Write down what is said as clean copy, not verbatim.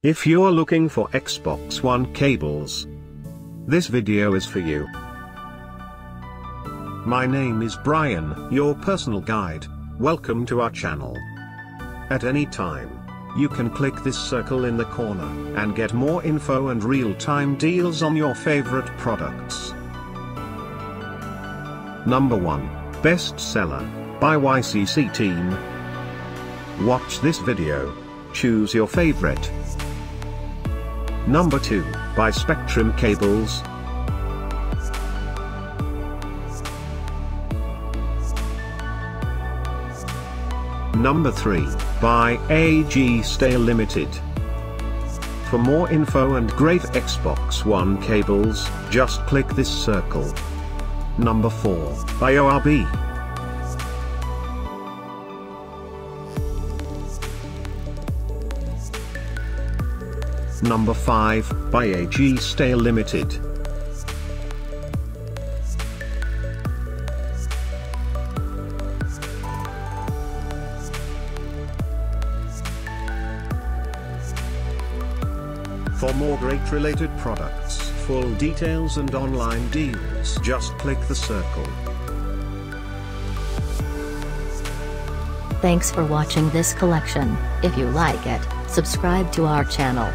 If you're looking for Xbox One cables, this video is for you. My name is Brian, your personal guide. Welcome to our channel. At any time, you can click this circle in the corner and get more info and real-time deals on your favorite products. Number 1, Bestseller, by YCCTEAM. Watch this video. Choose your favorite. Number 2, by Spectrum Cables. Number 3, by AGSretail Limited. For more info and great Xbox One cables, just click this circle. Number 4, by ORB. Number 5, by AGSretail Limited. For more great related products, full details and online deals, just click the circle. Thanks for watching this collection. If you like it, subscribe to our channel.